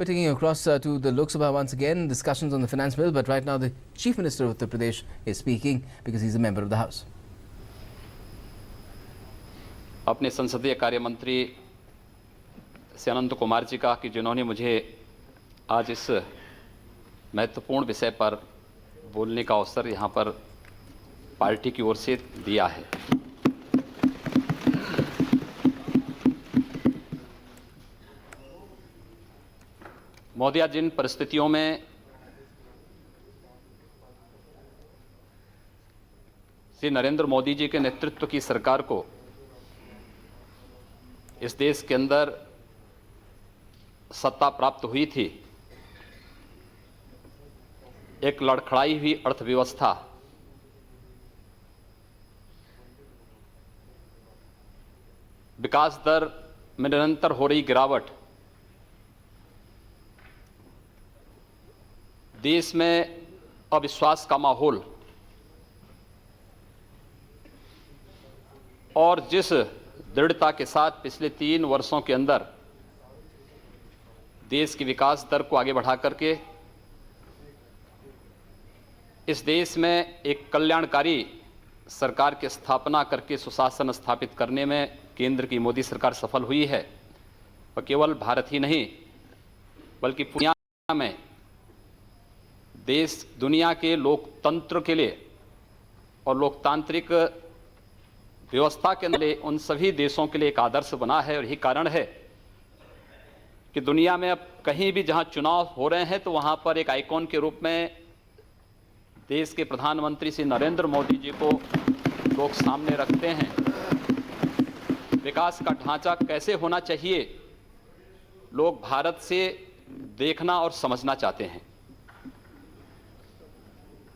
We're taking you across to the Lok Sabha once again, discussions on the finance bill, but right now the Chief Minister of Uttar Pradesh is speaking because he's a member of the House. अपने संसदीय कार्य मंत्री श्री अनंत कुमार जी का कि जिन्होंने मुझे आज इस महत्वपूर्ण विषय पर बोलने का अवसर यहाँ पर पार्टी की ओर से दिया है। महोदया, जिन परिस्थितियों में श्री नरेंद्र मोदी जी के नेतृत्व की सरकार को इस देश के अंदर सत्ता प्राप्त हुई थी, एक लड़खड़ाई हुई अर्थव्यवस्था, विकास दर में निरंतर हो रही गिरावट, देश में अविश्वास का माहौल और जिस दृढ़ता के साथ पिछले 3 वर्षों के अंदर देश की विकास दर को आगे बढ़ा करके इस देश में एक कल्याणकारी सरकार की स्थापना करके सुशासन स्थापित करने में केंद्र की मोदी सरकार सफल हुई है। और केवल भारत ही नहीं बल्कि दुनिया में देश दुनिया के लोकतंत्र के लिए और लोकतांत्रिक व्यवस्था के लिए उन सभी देशों के लिए एक आदर्श बना है। और यही कारण है कि दुनिया में अब कहीं भी जहां चुनाव हो रहे हैं तो वहां पर एक आइकॉन के रूप में देश के प्रधानमंत्री श्री नरेंद्र मोदी जी को लोग सामने रखते हैं। विकास का ढांचा कैसे होना चाहिए लोग भारत से देखना और समझना चाहते हैं।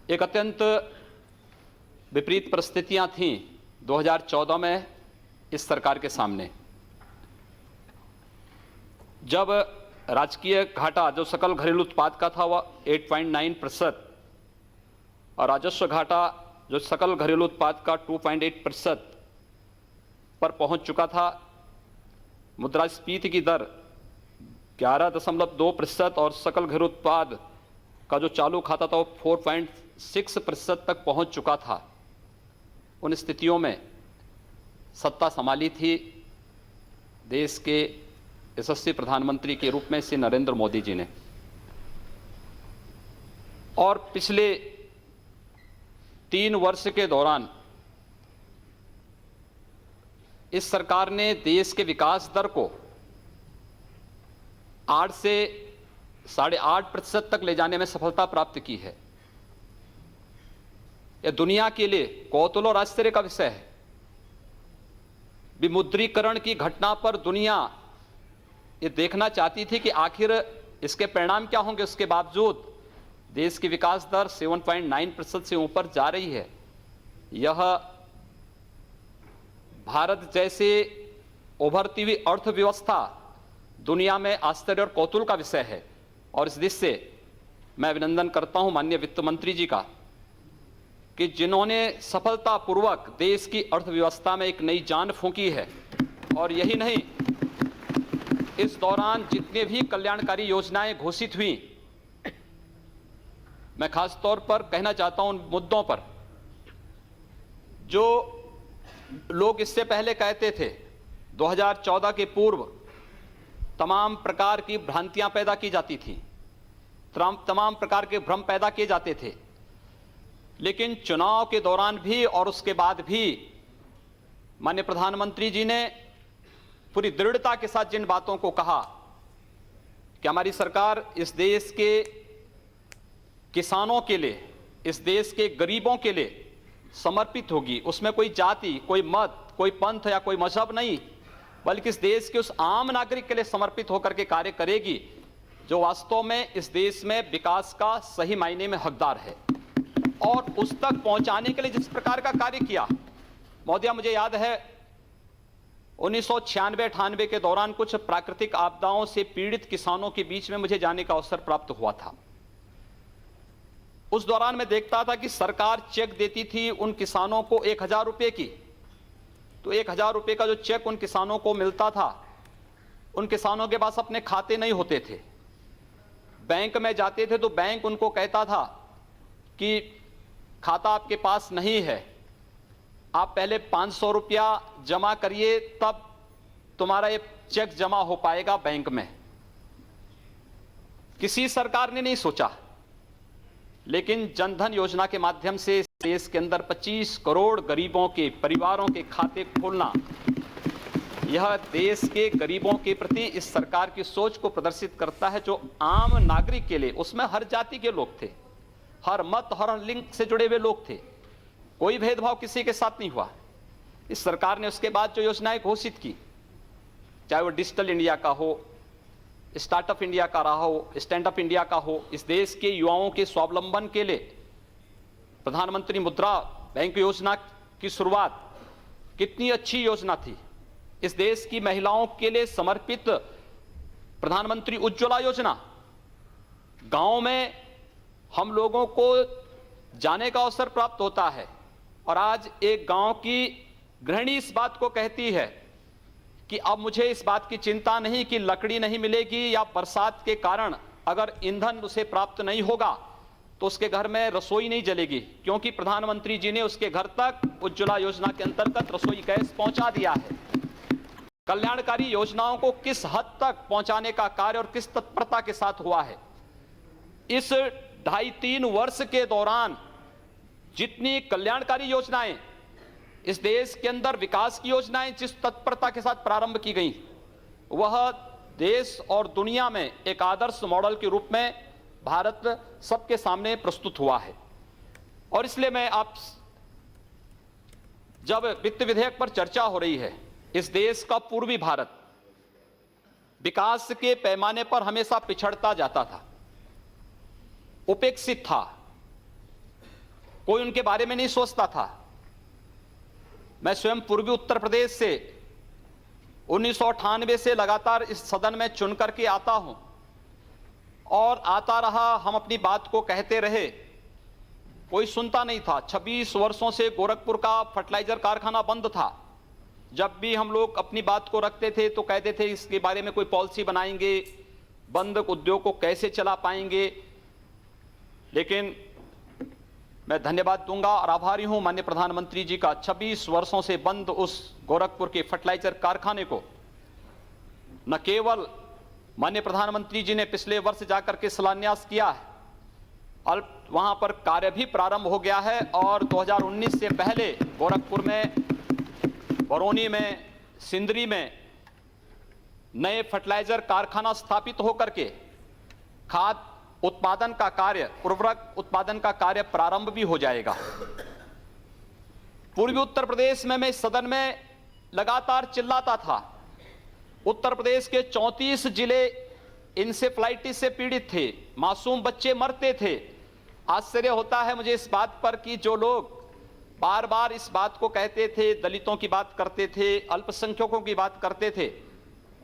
एक अत्यंत विपरीत परिस्थितियां थीं 2014 में इस सरकार के सामने, जब राजकीय घाटा जो सकल घरेलू उत्पाद का था वह 8.9% और राजस्व घाटा जो सकल घरेलू उत्पाद का 2.8% पर पहुंच चुका था। मुद्रास्फीति की दर 11.2% और सकल घरेलू उत्पाद का जो चालू खाता था वो 4.6% तक पहुंच चुका था। उन स्थितियों में सत्ता संभाली थी देश के यशस्वी प्रधानमंत्री के रूप में श्री नरेंद्र मोदी जी ने। और पिछले 3 वर्ष के दौरान इस सरकार ने देश के विकास दर को 8 से 8.5% तक ले जाने में सफलता प्राप्त की है। यह दुनिया के लिए कौतूहल और आश्चर्य का विषय है। विमुद्रीकरण की घटना पर दुनिया ये देखना चाहती थी कि आखिर इसके परिणाम क्या होंगे। उसके बावजूद देश की विकास दर 7.9% से ऊपर जा रही है। यह भारत जैसे उभरती हुई अर्थव्यवस्था दुनिया में आश्चर्य और कौतूहल का विषय है। और इस दृष्टि से मैं अभिनंदन करता हूं माननीय वित्त मंत्री जी का कि जिन्होंने सफलतापूर्वक देश की अर्थव्यवस्था में एक नई जान फूंकी है। और यही नहीं, इस दौरान जितने भी कल्याणकारी योजनाएं घोषित हुई, मैं खास तौर पर कहना चाहता हूं उन मुद्दों पर जो लोग इससे पहले कहते थे। 2014 के पूर्व तमाम प्रकार की भ्रांतियां पैदा की जाती थी, तमाम प्रकार के भ्रम पैदा किए जाते थे, लेकिन चुनाव के दौरान भी और उसके बाद भी माननीय प्रधानमंत्री जी ने पूरी दृढ़ता के साथ जिन बातों को कहा कि हमारी सरकार इस देश के किसानों के लिए, इस देश के गरीबों के लिए समर्पित होगी। उसमें कोई जाति, कोई मत, कोई पंथ या कोई मजहब नहीं, बल्कि इस देश के उस आम नागरिक के लिए समर्पित होकर के कार्य करेगी जो वास्तव में इस देश में विकास का सही मायने में हकदार है। और उस तक पहुंचाने के लिए जिस प्रकार का कार्य किया, महोदया, मुझे याद है 1996-98 के दौरान कुछ प्राकृतिक आपदाओं से पीड़ित किसानों के बीच में मुझे जाने का अवसर प्राप्त हुआ था। उस दौरान मैं देखता था कि सरकार चेक देती थी उन किसानों को 1000 रुपए की, तो 1000 रुपए का जो चेक उन किसानों को मिलता था, उन किसानों के पास अपने खाते नहीं होते थे। बैंक में जाते थे तो बैंक उनको कहता था कि खाता आपके पास नहीं है, आप पहले 500 रुपया जमा करिए तब तुम्हारा ये चेक जमा हो पाएगा बैंक में। किसी सरकार ने नहीं सोचा, लेकिन जनधन योजना के माध्यम से देश के अंदर 25 करोड़ गरीबों के परिवारों के खाते खोलना, यह देश के गरीबों के प्रति इस सरकार की सोच को प्रदर्शित करता है, जो आम नागरिक के लिए, उसमें हर जाति के लोग थे, हर मत हर लिंग से जुड़े हुए लोग थे, कोई भेदभाव किसी के साथ नहीं हुआ। इस सरकार ने उसके बाद जो योजनाएं घोषित की, चाहे वो डिजिटल इंडिया का हो, स्टार्टअप इंडिया का रहा हो, स्टैंड अप इंडिया का हो, इस देश के युवाओं के स्वावलंबन के लिए प्रधानमंत्री मुद्रा बैंक योजना की शुरुआत कितनी अच्छी योजना थी। इस देश की महिलाओं के लिए समर्पित प्रधानमंत्री उज्ज्वला योजना, गांव में हम लोगों को जाने का अवसर प्राप्त होता है और आज एक गांव की गृहिणी इस बात को कहती है कि अब मुझे इस बात की चिंता नहीं कि लकड़ी नहीं मिलेगी या बरसात के कारण अगर ईंधन उसे प्राप्त नहीं होगा तो उसके घर में रसोई नहीं जलेगी, क्योंकि प्रधानमंत्री जी ने उसके घर तक उज्ज्वला योजना के अंतर्गत रसोई गैस पहुंचा दिया है। कल्याणकारी योजनाओं को किस हद तक पहुंचाने का कार्य और किस तत्परता के साथ हुआ है, इस 2.5-3 वर्ष के दौरान जितनी कल्याणकारी योजनाएं इस देश के अंदर, विकास की योजनाएं जिस तत्परता के साथ प्रारंभ की गई, वह देश और दुनिया में एक आदर्श मॉडल के रूप में भारत सबके सामने प्रस्तुत हुआ है। और इसलिए मैं आप, जब वित्त विधेयक पर चर्चा हो रही है, इस देश का पूर्वी भारत विकास के पैमाने पर हमेशा पिछड़ता जाता था, उपेक्षित था, कोई उनके बारे में नहीं सोचता था। मैं स्वयं पूर्वी उत्तर प्रदेश से 1998 से लगातार इस सदन में चुन करके आता हूं और आता रहा, हम अपनी बात को कहते रहे, कोई सुनता नहीं था। 26 वर्षों से गोरखपुर का फर्टिलाइजर कारखाना बंद था। जब भी हम लोग अपनी बात को रखते थे तो कहते थे इसके बारे में कोई पॉलिसी बनाएंगे, बंद उद्योग को कैसे चला पाएंगे। लेकिन मैं धन्यवाद दूंगा और आभारी हूं माननीय प्रधानमंत्री जी का, 26 वर्षों से बंद उस गोरखपुर के फर्टिलाइजर कारखाने को न केवल माननीय प्रधानमंत्री जी ने पिछले वर्ष जाकर के शिलान्यास किया है, वहां पर कार्य भी प्रारंभ हो गया है और 2019 से पहले गोरखपुर में, बरौनी में, सिंदरी में नए फर्टिलाइजर कारखाना स्थापित होकर के खाद उत्पादन का कार्य, उर्वरक उत्पादन का कार्य प्रारंभ भी हो जाएगा। पूर्वी उत्तर प्रदेश में मैं इस सदन में लगातार चिल्लाता था, उत्तर प्रदेश के 34 जिले इंसेफ्लाइटिस से पीड़ित थे, मासूम बच्चे मरते थे। आश्चर्य होता है मुझे इस बात पर कि जो लोग बार बार इस बात को कहते थे, दलितों की बात करते थे, अल्पसंख्यकों की बात करते थे,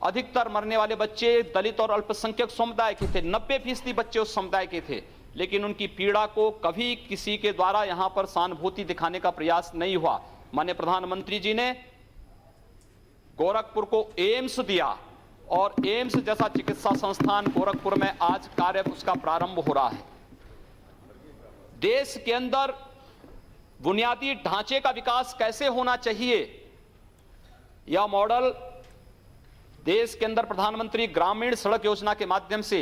अधिकतर मरने वाले बच्चे दलित और अल्पसंख्यक समुदाय के थे, 90% बच्चे उस समुदाय के थे, लेकिन उनकी पीड़ा को कभी किसी के द्वारा यहां पर सहानुभूति दिखाने का प्रयास नहीं हुआ। माननीय प्रधानमंत्री जी ने गोरखपुर को एम्स दिया और एम्स जैसा चिकित्सा संस्थान गोरखपुर में आज कार्य उसका प्रारंभ हो रहा है। देश के अंदर बुनियादी ढांचे का विकास कैसे होना चाहिए, यह मॉडल देश के अंदर प्रधानमंत्री ग्रामीण सड़क योजना के माध्यम से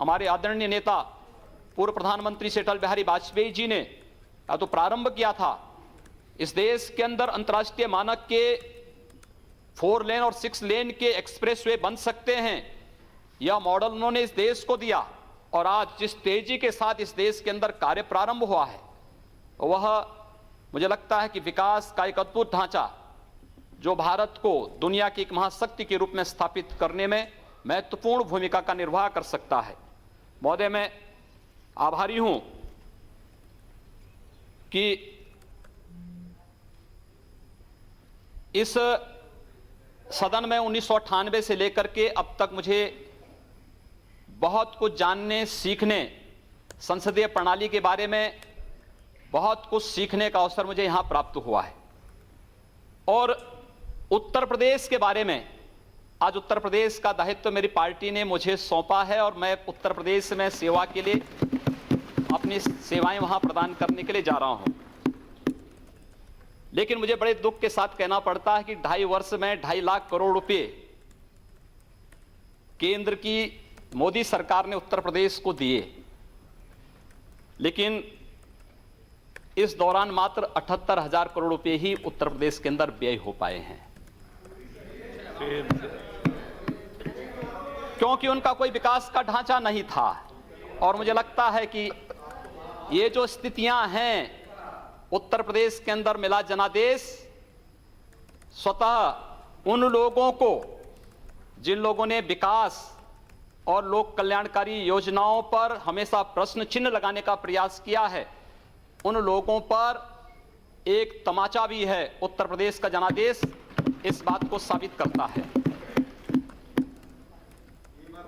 हमारे आदरणीय नेता पूर्व प्रधानमंत्री श्री अटल बिहारी वाजपेयी जी ने तो प्रारंभ किया था। इस देश के अंदर अंतर्राष्ट्रीय मानक के 4 लेन और 6 लेन के एक्सप्रेसवे बन सकते हैं, यह मॉडल उन्होंने इस देश को दिया। और आज जिस तेजी के साथ इस देश के अंदर कार्य प्रारंभ हुआ है, वह मुझे लगता है कि विकास का एक अद्भुत ढांचा जो भारत को दुनिया की एक महाशक्ति के रूप में स्थापित करने में महत्वपूर्ण भूमिका का निर्वाह कर सकता है। महोदय, मैं आभारी हूं कि इस सदन में 1998 से लेकर के अब तक मुझे बहुत कुछ जानने, सीखने, संसदीय प्रणाली के बारे में बहुत कुछ सीखने का अवसर मुझे यहां प्राप्त हुआ है। और उत्तर प्रदेश के बारे में आज उत्तर प्रदेश का दायित्व मेरी पार्टी ने मुझे सौंपा है और मैं उत्तर प्रदेश में सेवा के लिए अपनी सेवाएं वहां प्रदान करने के लिए जा रहा हूं। लेकिन मुझे बड़े दुख के साथ कहना पड़ता है कि 2.5 वर्ष में 2.5 लाख करोड़ रुपए केंद्र की मोदी सरकार ने उत्तर प्रदेश को दिए, लेकिन इस दौरान मात्र 78,000 करोड़ रुपए ही उत्तर प्रदेश के अंदर व्यय हो पाए हैं, क्योंकि उनका कोई विकास का ढांचा नहीं था। और मुझे लगता है कि ये जो स्थितियां हैं उत्तर प्रदेश के अंदर मिला जनादेश स्वतः उन लोगों को जिन लोगों ने विकास और लोक कल्याणकारी योजनाओं पर हमेशा प्रश्न चिन्ह लगाने का प्रयास किया है, उन लोगों पर एक तमाचा भी है। उत्तर प्रदेश का जनादेश इस बात को साबित करता है।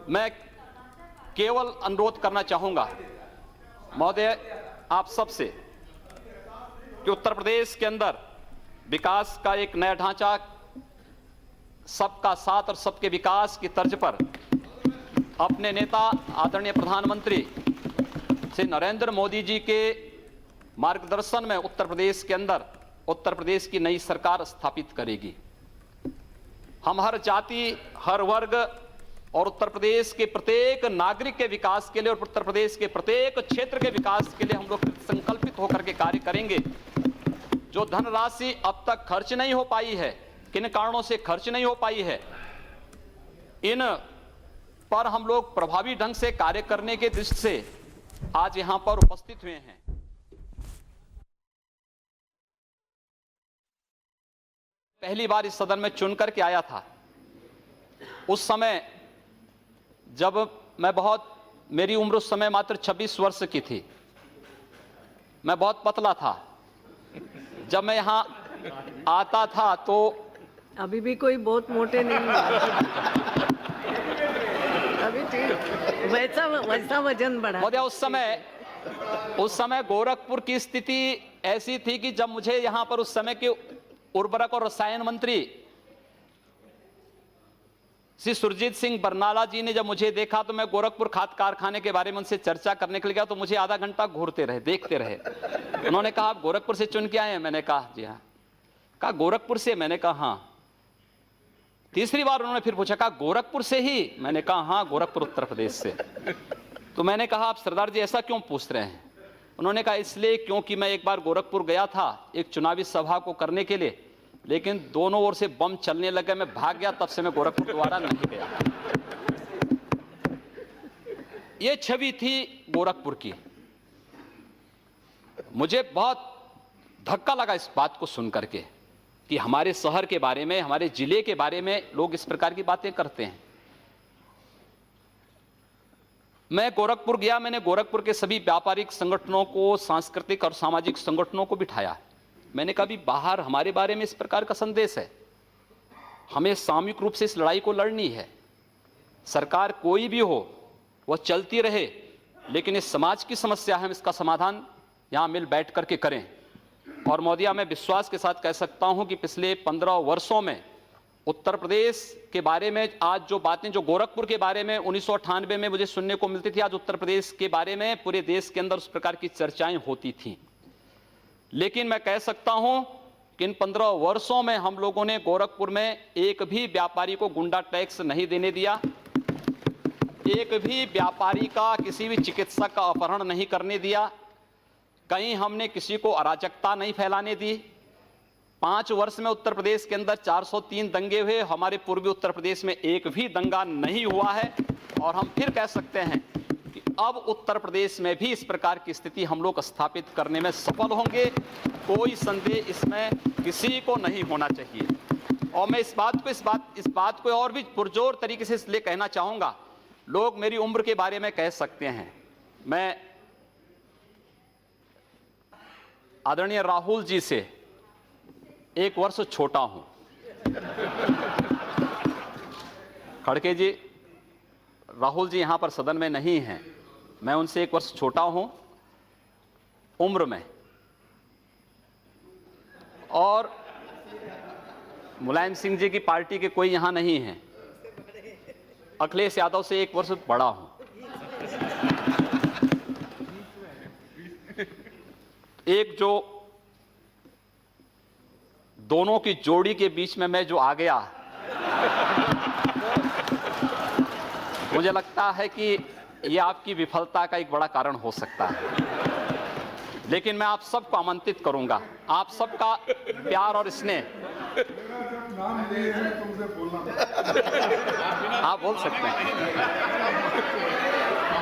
मैं केवल अनुरोध करना चाहूंगा महोदय आप सबसे कि उत्तर प्रदेश के अंदर विकास का एक नया ढांचा सबका साथ और सबके विकास की तर्ज पर अपने नेता आदरणीय प्रधानमंत्री श्री नरेंद्र मोदी जी के मार्गदर्शन में उत्तर प्रदेश के अंदर उत्तर प्रदेश की नई सरकार स्थापित करेगी। हम हर जाति, हर वर्ग और उत्तर प्रदेश के प्रत्येक नागरिक के विकास के लिए और उत्तर प्रदेश के प्रत्येक क्षेत्र के विकास के लिए हम लोग संकल्पित होकर के कार्य करेंगे। जो धनराशि अब तक खर्च नहीं हो पाई है, किन कारणों से खर्च नहीं हो पाई है, इन पर हम लोग प्रभावी ढंग से कार्य करने के दृष्टि से आज यहां पर उपस्थित हुए हैं। पहली बार इस सदन में चुन करके आया था, उस समय जब मेरी उम्र उस समय मात्र 26 वर्ष की थी, मैं बहुत पतला था। जब मैं यहां आता था तो अभी भी कोई बहुत मोटे नहीं है। अभी ठीक वैसा वजन बढ़ा। महोदय उस समय गोरखपुर की स्थिति ऐसी थी कि जब मुझे यहां पर उस समय के उर्वरक और रसायन मंत्री श्री सुरजीत सिंह बरनाला जी ने जब मुझे देखा तो मैं गोरखपुर खाद कारखाने के बारे में उनसे चर्चा करने के लिए गया तो मुझे आधा घंटा घूरते रहे, देखते रहे। उन्होंने कहा आप गोरखपुर से चुन के आए हैं? मैंने कहा जी हाँ। कहा गोरखपुर से? मैंने कहा हाँ। तीसरी बार उन्होंने फिर पूछा, कहा गोरखपुर से ही? मैंने कहा हाँ, गोरखपुर उत्तर प्रदेश से। तो मैंने कहा आप सरदार जी ऐसा क्यों पूछ रहे हैं? उन्होंने कहा इसलिए क्योंकि मैं एक बार गोरखपुर गया था एक चुनावी सभा को करने के लिए, लेकिन दोनों ओर से बम चलने लगे, मैं भाग गया, तब से मैं गोरखपुर दोबारा नहीं गया। ये छवि थी गोरखपुर की। मुझे बहुत धक्का लगा इस बात को सुन करके कि हमारे शहर के बारे में, हमारे जिले के बारे में लोग इस प्रकार की बातें करते हैं। मैं गोरखपुर गया, मैंने गोरखपुर के सभी व्यापारिक संगठनों को, सांस्कृतिक और सामाजिक संगठनों को बिठाया। मैंने कहा भी बाहर हमारे बारे में इस प्रकार का संदेश है, हमें सामूहिक रूप से इस लड़ाई को लड़नी है। सरकार कोई भी हो वह चलती रहे, लेकिन इस समाज की समस्या है, हम इसका समाधान यहां मिल बैठ करके करें। और महोदया मैं विश्वास के साथ कह सकता हूं कि पिछले 15 वर्षों में उत्तर प्रदेश के बारे में आज जो बातें जो गोरखपुर के बारे में 1998 में मुझे सुनने को मिलती थी, आज उत्तर प्रदेश के बारे में पूरे देश के अंदर उस प्रकार की चर्चाएं होती थीं। लेकिन मैं कह सकता हूं कि इन 15 वर्षों में हम लोगों ने गोरखपुर में एक भी व्यापारी को गुंडा टैक्स नहीं देने दिया, एक भी व्यापारी का, किसी भी चिकित्सक का अपहरण नहीं करने दिया, कहीं हमने किसी को अराजकता नहीं फैलाने दी। 5 वर्ष में उत्तर प्रदेश के अंदर 403 दंगे हुए, हमारे पूर्वी उत्तर प्रदेश में एक भी दंगा नहीं हुआ है। और हम फिर कह सकते हैं कि अब उत्तर प्रदेश में भी इस प्रकार की स्थिति हम लोग स्थापित करने में सफल होंगे, कोई संदेह इसमें किसी को नहीं होना चाहिए। और मैं इस बात को और भी पुरजोर तरीके से इसलिए कहना चाहूंगा, लोग मेरी उम्र के बारे में कह सकते हैं, मैं आदरणीय राहुल जी से 1 वर्ष छोटा हूं। खड़के जी, राहुल जी यहां पर सदन में नहीं हैं, मैं उनसे 1 वर्ष छोटा हूं उम्र में। और मुलायम सिंह जी की पार्टी के कोई यहां नहीं हैं, अखिलेश यादव से 1 वर्ष बड़ा हूं। एक जो दोनों की जोड़ी के बीच में मैं जो आ गया, मुझे लगता है कि यह आपकी विफलता का एक बड़ा कारण हो सकता है। लेकिन मैं आप सबको आमंत्रित करूंगा, आप सबका प्यार और स्नेह। आप बोल सकते हैं।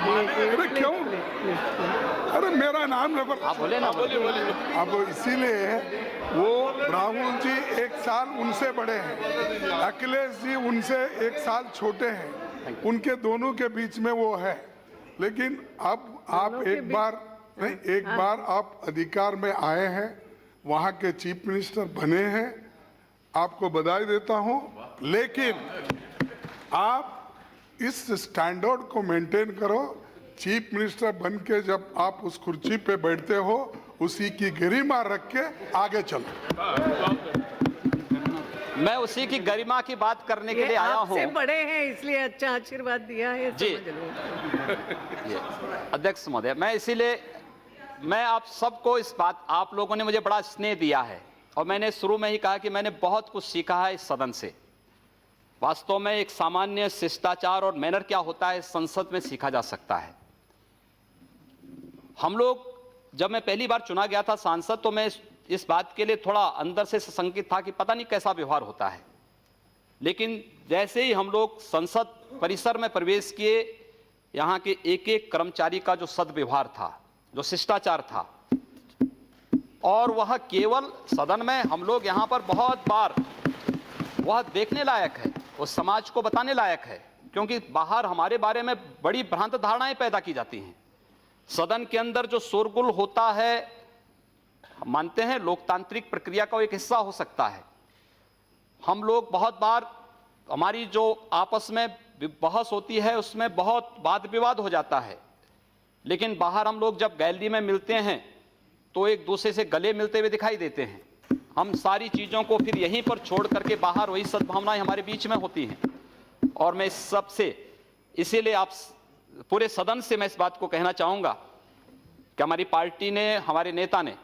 अरे क्यों? अरे मेरा नाम लेकर आप बोले ना। अब इसीलिए वो राहुल जी 1 साल उनसे बड़े हैं, अखिलेश जी उनसे 1 साल छोटे हैं, उनके दोनों के बीच में वो है। लेकिन अब आप एक बार आप अधिकार में आए हैं, वहाँ के चीफ मिनिस्टर बने हैं, आपको बधाई देता हूँ। लेकिन आप इस स्टैंडर्ड को मेंटेन करो। चीफ मिनिस्टर बन के जब आप उस कुर्सी पे बैठते हो, उसी की गरिमा रख के आगे चलो। मैं उसी की गरिमा की बात करने के लिए आया हूँ। आपसे बड़े हैं इसलिए अच्छा आशीर्वाद दिया है, जी। समझ लो। अध्यक्ष महोदय, मैं आप सबको इस बात, आप लोगों ने मुझे बड़ा स्नेह दिया है और मैंने शुरू में ही कहा कि मैंने बहुत कुछ सीखा है इस सदन से। वास्तव में एक सामान्य शिष्टाचार और मैनर क्या होता है संसद में सीखा जा सकता है। हम लोग, जब मैं पहली बार चुना गया था सांसद, तो मैं इस बात के लिए थोड़ा अंदर से संकित था कि पता नहीं कैसा व्यवहार होता है। लेकिन जैसे ही हम लोग संसद परिसर में प्रवेश किए, यहाँ के एक एक कर्मचारी का जो सद्व्यवहार था, जो शिष्टाचार था, और वह केवल सदन में हम लोग यहाँ पर बहुत बार वह देखने लायक है, उस समाज को बताने लायक है, क्योंकि बाहर हमारे बारे में बड़ी भ्रांत धारणाएं पैदा की जाती हैं। सदन के अंदर जो शोरगुल होता है, मानते हैं लोकतांत्रिक प्रक्रिया का एक हिस्सा हो सकता है। हम लोग बहुत बार, हमारी जो आपस में बहस होती है उसमें बहुत वाद विवाद हो जाता है, लेकिन बाहर हम लोग जब गैलरी में मिलते हैं तो एक दूसरे से गले मिलते हुए दिखाई देते हैं। हम सारी चीज़ों को फिर यहीं पर छोड़ करके बाहर वही सद्भावनाएं हमारे बीच में होती हैं। और मैं इस सब से, इसीलिए आप पूरे सदन से मैं इस बात को कहना चाहूँगा कि हमारी पार्टी ने, हमारे नेता ने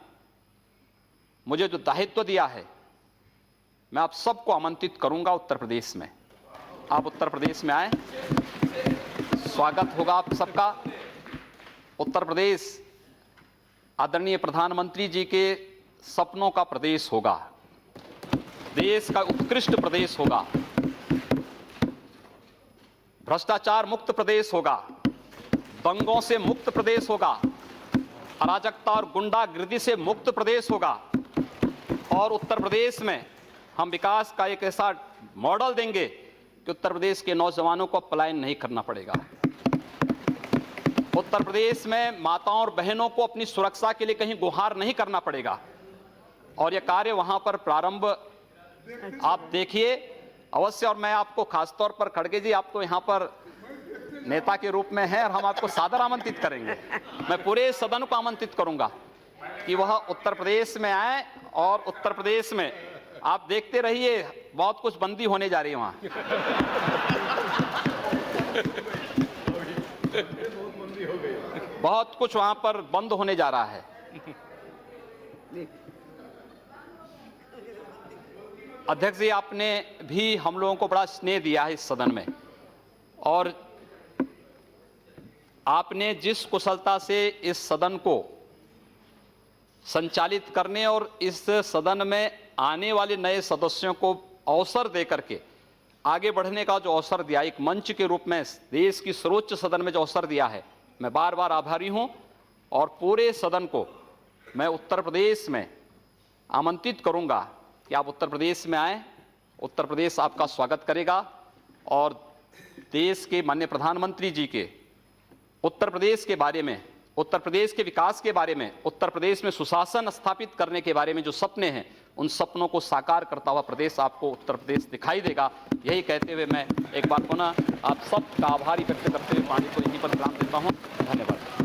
मुझे जो दायित्व दिया है, मैं आप सबको आमंत्रित करूँगा उत्तर प्रदेश में। आप उत्तर प्रदेश में आए, स्वागत होगा आप सबका। उत्तर प्रदेश आदरणीय प्रधानमंत्री जी के सपनों का प्रदेश होगा, देश का उत्कृष्ट प्रदेश होगा, भ्रष्टाचार मुक्त प्रदेश होगा, दंगों से मुक्त प्रदेश होगा, अराजकता और गुंडागिर्दी से मुक्त प्रदेश होगा। और उत्तर प्रदेश में हम विकास का एक ऐसा मॉडल देंगे कि उत्तर प्रदेश के नौजवानों को पलायन नहीं करना पड़ेगा। उत्तर प्रदेश में माताओं और बहनों को अपनी सुरक्षा के लिए कहीं गुहार नहीं करना पड़ेगा। और यह कार्य वहां पर प्रारंभ आप देखिए अवश्य। और मैं आपको खासतौर पर, खड़गे जी, आप तो यहाँ पर नेता के रूप में हैं और हम आपको सादर आमंत्रित करेंगे। मैं पूरे सदन को आमंत्रित करूंगा कि वह उत्तर प्रदेश में आए और उत्तर प्रदेश में आप देखते रहिए, बहुत कुछ बंदी होने जा रही है वहां। बहुत कुछ वहां पर बंद होने जा रहा है। अध्यक्ष जी, आपने भी हम लोगों को बड़ा स्नेह दिया है इस सदन में, और आपने जिस कुशलता से इस सदन को संचालित करने और इस सदन में आने वाले नए सदस्यों को अवसर दे करके आगे बढ़ने का जो अवसर दिया, एक मंच के रूप में देश की सर्वोच्च सदन में जो अवसर दिया है, मैं बार बार आभारी हूं। और पूरे सदन को मैं उत्तर प्रदेश में आमंत्रित करूंगा कि आप उत्तर प्रदेश में आएं। उत्तर प्रदेश आपका स्वागत करेगा और देश के माननीय प्रधानमंत्री जी के उत्तर प्रदेश के बारे में, उत्तर प्रदेश के विकास के बारे में, उत्तर प्रदेश में सुशासन स्थापित करने के बारे में जो सपने हैं, उन सपनों को साकार करता हुआ प्रदेश आपको उत्तर प्रदेश दिखाई देगा। यही कहते हुए मैं एक बार पुनः आप सबका आभारी व्यक्त करते हुए वाणी को यहीं पर विराम देता हूं। धन्यवाद।